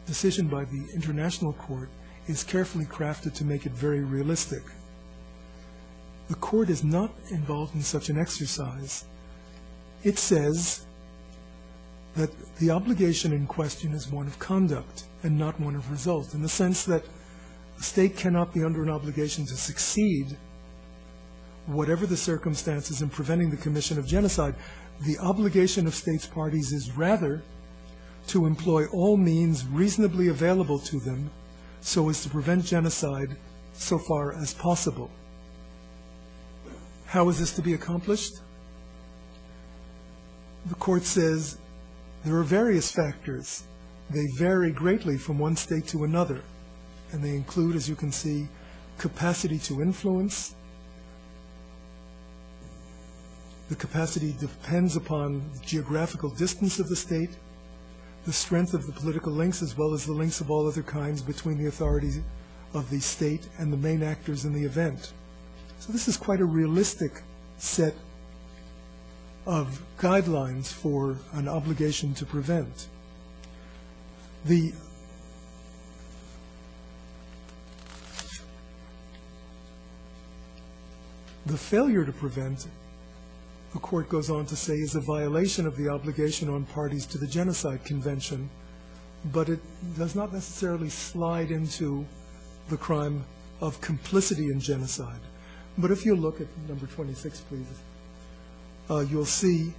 decision by the International Court is carefully crafted to make it very realistic. The court is not involved in such an exercise. It says that the obligation in question is one of conduct and not one of result, in the sense that a state cannot be under an obligation to succeed whatever the circumstances in preventing the commission of genocide. The obligation of states parties is rather to employ all means reasonably available to them so as to prevent genocide so far as possible. How is this to be accomplished? The court says there are various factors. They vary greatly from one state to another, and they include, as you can see, capacity to influence. The capacity depends upon the geographical distance of the state, the strength of the political links, as well as the links of all other kinds between the authorities of the state and the main actors in the event. So this is quite a realistic set of guidelines for an obligation to prevent. The failure to prevent, the court goes on to say, is a violation of the obligation on parties to the Genocide Convention, but it does not necessarily slide into the crime of complicity in genocide. But if you look at number 26, please, you'll see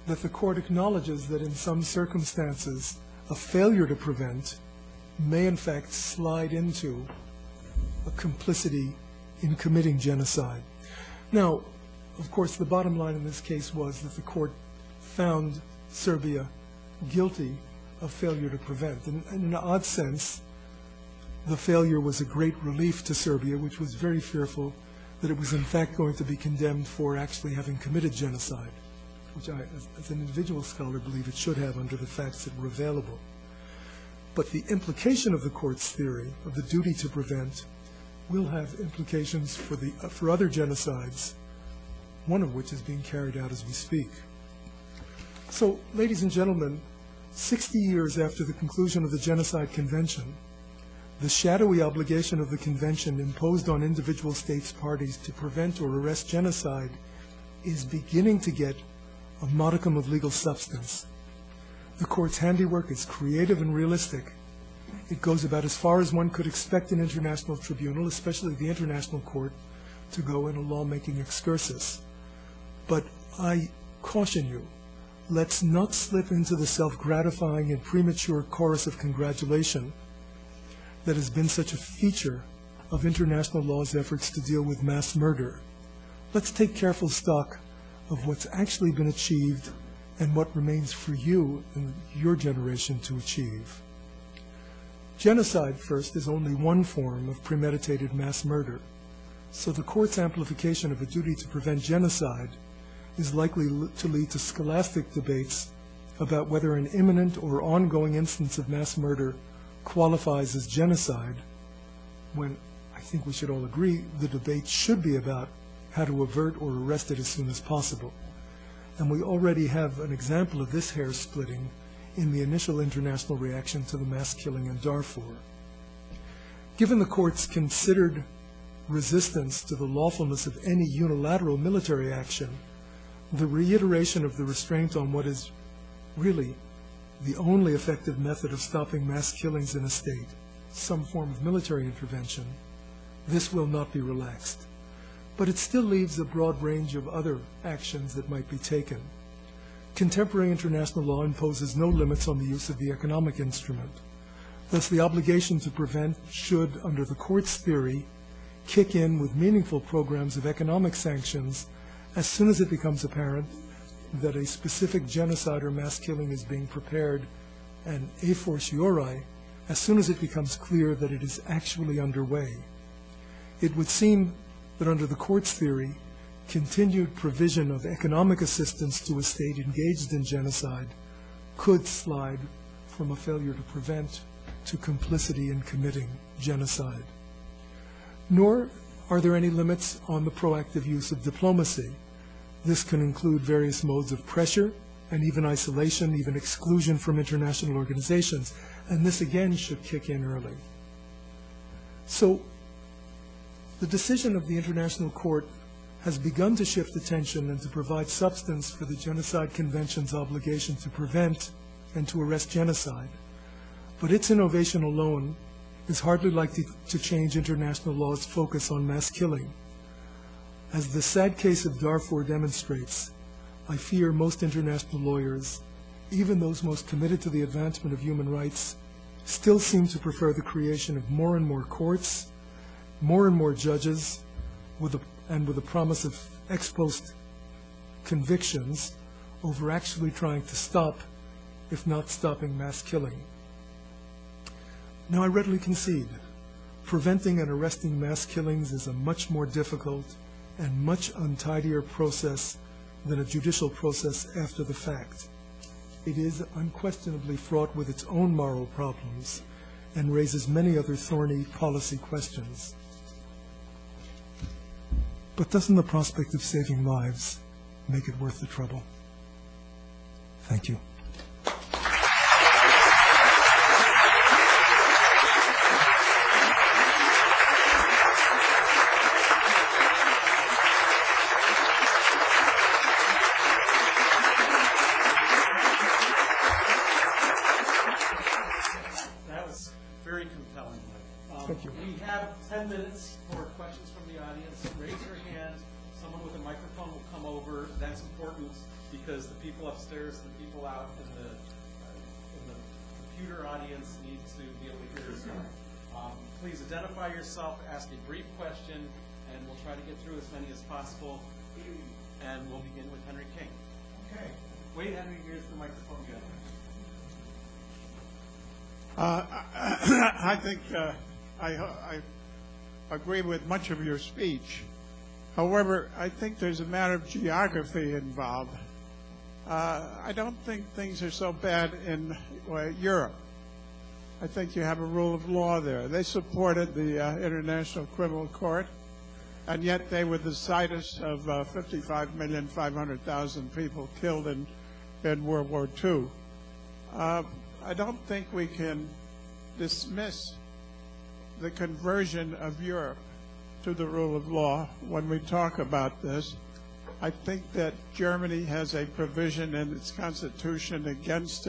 that the court acknowledges that in some circumstances a failure to prevent may in fact slide into a complicity in committing genocide. Now, of course, the bottom line in this case was that the court found Serbia guilty of failure to prevent. And in an odd sense, the failure was a great relief to Serbia, which was very fearful that it was in fact going to be condemned for actually having committed genocide, which I, as an individual scholar, believe it should have under the facts that were available. But the implication of the court's theory of the duty to prevent will have implications for other genocides, one of which is being carried out as we speak. So, ladies and gentlemen, 60 years after the conclusion of the Genocide Convention, the shadowy obligation of the convention imposed on individual states parties to prevent or arrest genocide is beginning to get a modicum of legal substance. The court's handiwork is creative and realistic. It goes about as far as one could expect an international tribunal, especially the International Court, to go in a lawmaking excursus. But I caution you, let's not slip into the self-gratifying and premature chorus of congratulation that has been such a feature of international law's efforts to deal with mass murder. Let's take careful stock of what's actually been achieved and what remains for you and your generation to achieve. Genocide, first, is only one form of premeditated mass murder, so the court's amplification of a duty to prevent genocide is likely to lead to scholastic debates about whether an imminent or ongoing instance of mass murder qualifies as genocide, when I think we should all agree the debate should be about how to avert or arrest it as soon as possible. And we already have an example of this hair splitting in the initial international reaction to the mass killing in Darfur. Given the court's considered resistance to the lawfulness of any unilateral military action, the reiteration of the restraint on what is really the only effective method of stopping mass killings in a state, some form of military intervention, this will not be relaxed. But it still leaves a broad range of other actions that might be taken. Contemporary international law imposes no limits on the use of the economic instrument. Thus, the obligation to prevent should, under the court's theory, kick in with meaningful programs of economic sanctions as soon as it becomes apparent that a specific genocide or mass killing is being prepared, and a fortiori, as soon as it becomes clear that it is actually underway. It would seem that under the court's theory, continued provision of economic assistance to a state engaged in genocide could slide from a failure to prevent to complicity in committing genocide. Nor are there any limits on the proactive use of diplomacy. This can include various modes of pressure and even isolation, even exclusion from international organizations, and this again should kick in early. So the decision of the International Court has begun to shift attention and to provide substance for the Genocide Convention's obligation to prevent and to arrest genocide. But its innovation alone is hardly likely to change international law's focus on mass killing. As the sad case of Darfur demonstrates, I fear most international lawyers, even those most committed to the advancement of human rights, still seem to prefer the creation of more and more courts, more and more judges, with a promise of ex post convictions over actually trying to stop, if not stopping, mass killing. Now, I readily concede, preventing and arresting mass killings is a much more difficult and much untidier process than a judicial process after the fact. It is unquestionably fraught with its own moral problems and raises many other thorny policy questions. But doesn't the prospect of saving lives make it worth the trouble? Thank you. We have 10 minutes for questions from the audience. Raise your hand. Someone with a microphone will come over. That's important because the people upstairs, the people out in the computer audience need to be able to hear as well. Please identify yourself, ask a brief question, and we'll try to get through as many as possible. And we'll begin with Henry King. Okay. Wait, Henry, here's the microphone. Go. I think I agree with much of your speech. However, I think there's a matter of geography involved. I don't think things are so bad in Europe. I think you have a rule of law there. They supported the International Criminal Court, and yet they were the situs of 55,500,000 people killed in World War II. I don't think we can dismiss the conversion of Europe to the rule of law when we talk about this. I think that Germany has a provision in its constitution against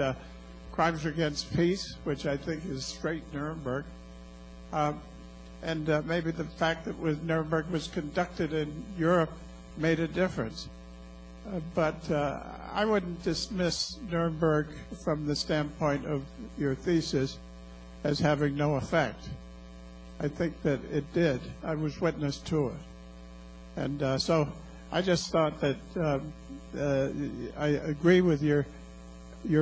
crimes against peace, which I think is straight Nuremberg. And maybe the fact that Nuremberg was conducted in Europe made a difference. But I wouldn't dismiss Nuremberg from the standpoint of your thesis as having no effect. I think that it did. I was witness to it. And so I just thought that I agree with your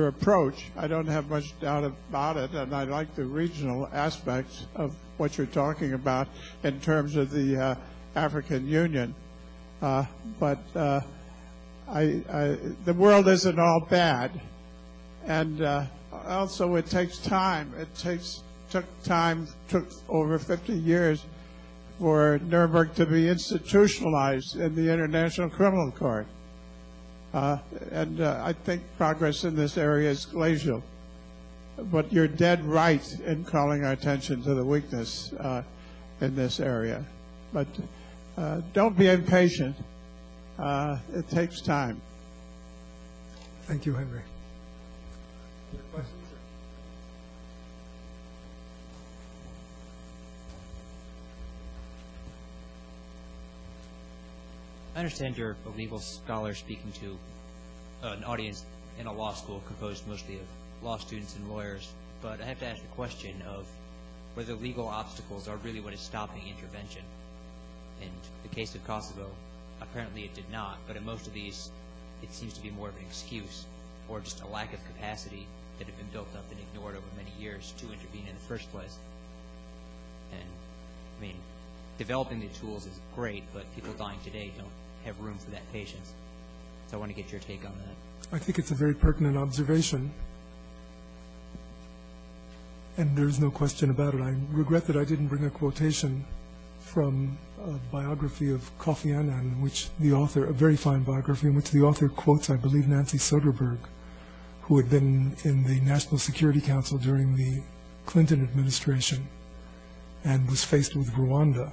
approach. I don't have much doubt about it, and I like the regional aspects of what you're talking about in terms of the African Union. But the world isn't all bad, and also it takes time. Took over 50 years for Nuremberg to be institutionalized in the International Criminal Court. And I think progress in this area is glacial. But you're dead right in calling our attention to the weakness in this area. But don't be impatient. It takes time. Thank you, Henry. Other questions? I understand you're a legal scholar speaking to an audience in a law school composed mostly of law students and lawyers, but I have to ask the question of whether legal obstacles are really what is stopping intervention. In the case of Kosovo, apparently it did not, but in most of these, it seems to be more of an excuse or just a lack of capacity that had been built up and ignored over many years to intervene in the first place. And, I mean, developing the tools is great, but people dying today don't have room for that patience. So I want to get your take on that. I think it's a very pertinent observation, and there's no question about it. I regret that I didn't bring a quotation from a biography of Kofi Annan, which the author, a very fine biography, in which the author quotes, I believe, Nancy Soderberg, who had been in the National Security Council during the Clinton administration and was faced with Rwanda.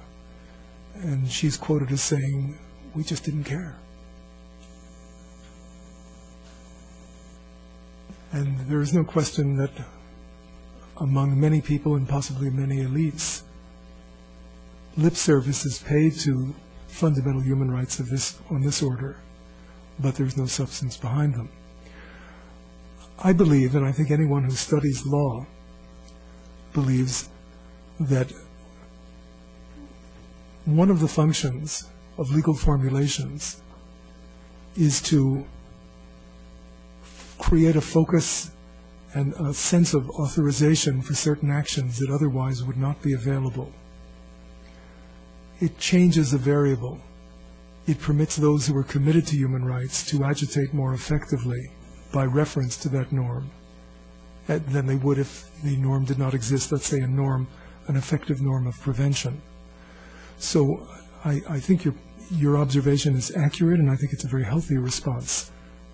And she's quoted as saying, "We just didn't care." And there is no question that among many people and possibly many elites, lip service is paid to fundamental human rights of on this order, but there's no substance behind them. I believe, and I think anyone who studies law believes, that one of the functions of legal formulations is to create a focus and a sense of authorization for certain actions that otherwise would not be available. It changes a variable. It permits those who are committed to human rights to agitate more effectively by reference to that norm than they would if the norm did not exist, let's say an effective norm of prevention. So I think your observation is accurate, and I think it's a very healthy response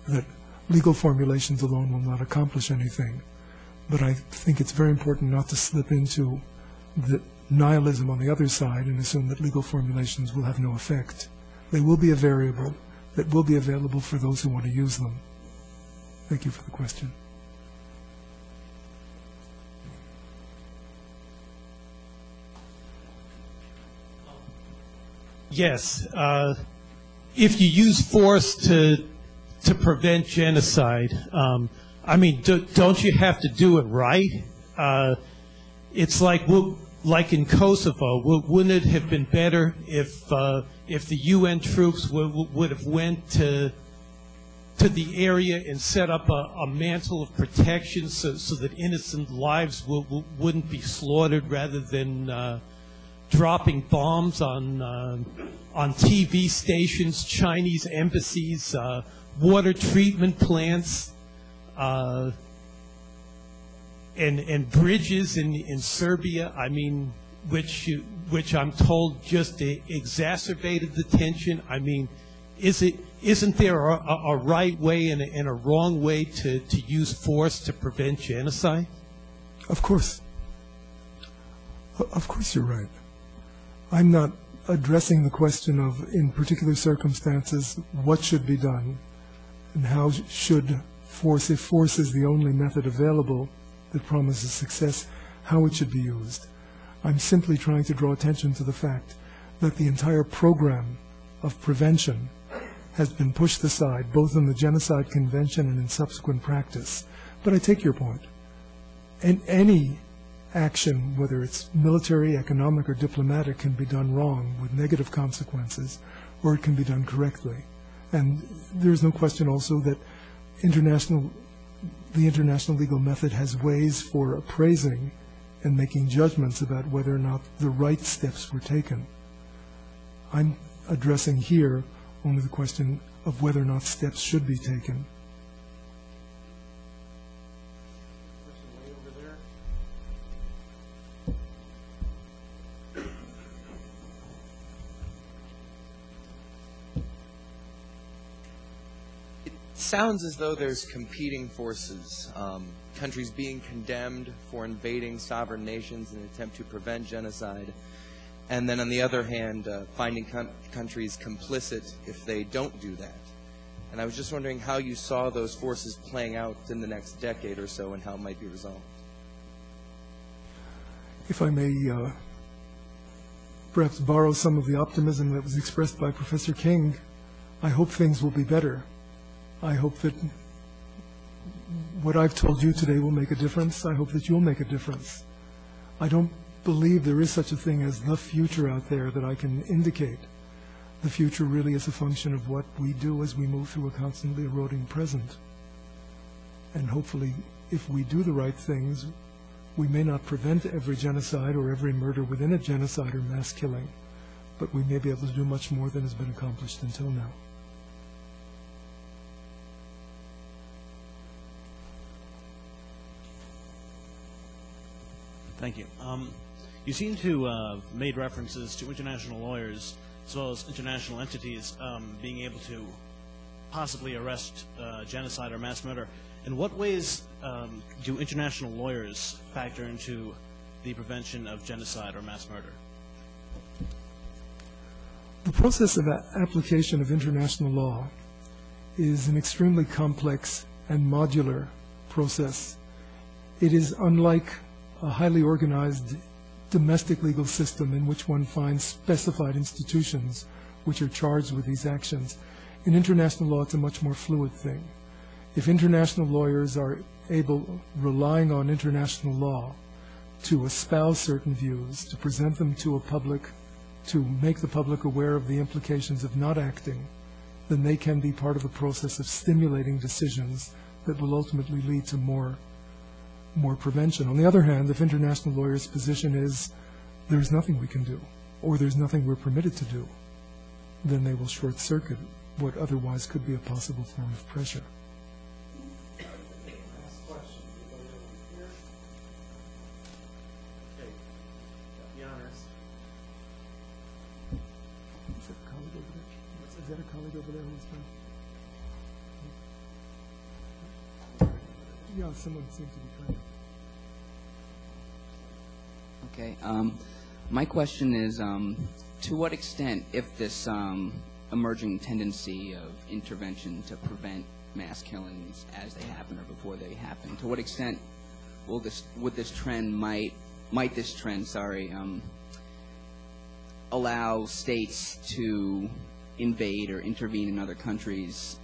that legal formulations alone will not accomplish anything. But I think it's very important not to slip into the nihilism on the other side and assume that legal formulations will have no effect. They will be a variable that will be available for those who want to use them. Thank you for the question. Yes. If you use force to to prevent genocide. I mean, don't you have to do it right? It's like in Kosovo. Wouldn't it have been better if the UN troops would have went to the area and set up a mantle of protection so that innocent lives wouldn't be slaughtered, rather than dropping bombs on TV stations, Chinese embassies, water treatment plants, and bridges in Serbia? I mean, which I'm told just exacerbated the tension. I mean, isn't there a right way and a wrong way to use force to prevent genocide? Of course. Of course you're right. I'm not addressing the question of, in particular circumstances, what should be done and how should force, if force is the only method available that promises success, how it should be used. I'm simply trying to draw attention to the fact that the entire program of prevention has been pushed aside, both in the Genocide Convention and in subsequent practice. But I take your point. And any action, whether it's military, economic, or diplomatic, can be done wrong with negative consequences, or it can be done correctly. And there's no question also that the international legal method has ways for appraising and making judgments about whether or not the right steps were taken. I'm addressing here only the question of whether or not steps should be taken. It sounds as though there's competing forces, countries being condemned for invading sovereign nations in an attempt to prevent genocide, and then on the other hand, finding countries complicit if they don't do that. And I was just wondering how you saw those forces playing out in the next decade or so and how it might be resolved. If I may perhaps borrow some of the optimism that was expressed by Professor King, I hope things will be better. I hope that what I've told you today will make a difference. I hope that you'll make a difference. I don't believe there is such a thing as the future out there that I can indicate. The future really is a function of what we do as we move through a constantly eroding present. And hopefully, if we do the right things, we may not prevent every genocide or every murder within a genocide or mass killing, but we may be able to do much more than has been accomplished until now. Thank you. You seem to have made references to international lawyers as well as international entities being able to possibly arrest genocide or mass murder. In what ways do international lawyers factor into the prevention of genocide or mass murder? The process of application of international law is an extremely complex and modular process. It is unlike a highly organized domestic legal system in which one finds specified institutions which are charged with these actions. In international law, it's a much more fluid thing. If international lawyers are able, relying on international law, to espouse certain views, to present them to a public, to make the public aware of the implications of not acting, then they can be part of the process of stimulating decisions that will ultimately lead to more prevention. On the other hand, if international lawyers' position is there's nothing we can do, or there's nothing we're permitted to do, then they will short-circuit what otherwise could be a possible form of pressure. Last question. Here. Okay. The honors. Is that a colleague over there? Is that a colleague over there who's been? Yeah, someone seems to be trying to. Okay. My question is, to what extent, if this emerging tendency of intervention to prevent mass killings as they happen or before they happen, to what extent might this trend allow states to invade or intervene in other countries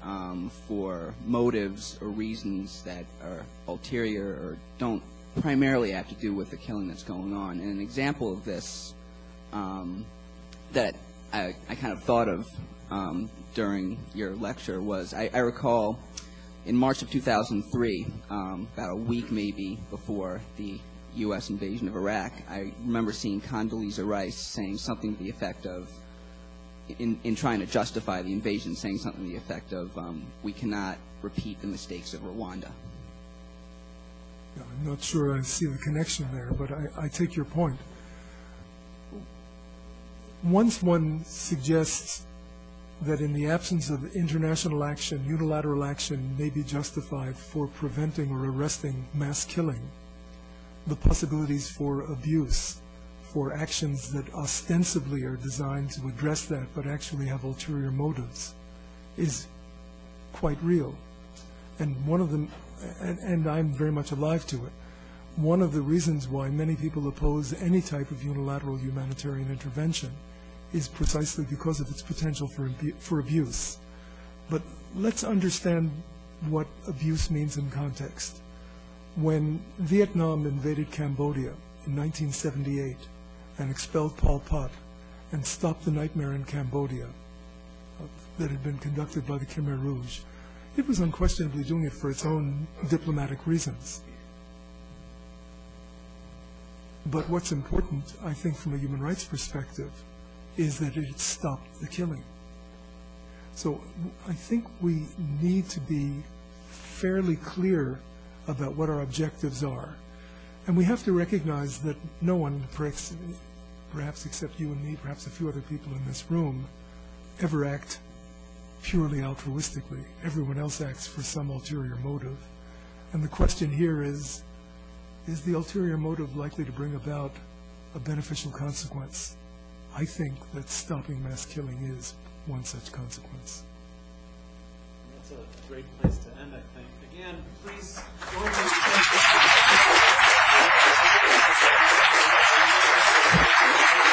for motives or reasons that are ulterior or don't primarily have to do with the killing that's going on. And an example of this that I kind of thought of during your lecture was, I recall in March of 2003, about a week maybe before the U.S. invasion of Iraq, I remember seeing Condoleezza Rice saying something to the effect of, in trying to justify the invasion, saying something to the effect of, we cannot repeat the mistakes of Rwanda. Yeah, I'm not sure I see the connection there, but I take your point. Once one suggests that in the absence of international action, unilateral action may be justified for preventing or arresting mass killing, the possibilities for abuse, for actions that ostensibly are designed to address that but actually have ulterior motives, is quite real. And one of them, and I'm very much alive to it, one of the reasons why many people oppose any type of unilateral humanitarian intervention is precisely because of its potential for abuse. But let's understand what abuse means in context. When Vietnam invaded Cambodia in 1978 and expelled Pol Pot and stopped the nightmare in Cambodia that had been conducted by the Khmer Rouge, it was unquestionably doing it for its own diplomatic reasons. But what's important, I think, from a human rights perspective, is that it stopped the killing. So I think we need to be fairly clear about what our objectives are. And we have to recognize that no one, perhaps except you and me, perhaps a few other people in this room, ever act purely altruistically. Everyone else acts for some ulterior motive. And the question here is the ulterior motive likely to bring about a beneficial consequence? I think that stopping mass killing is one such consequence. That's a great place to end, I think. Again, please join me.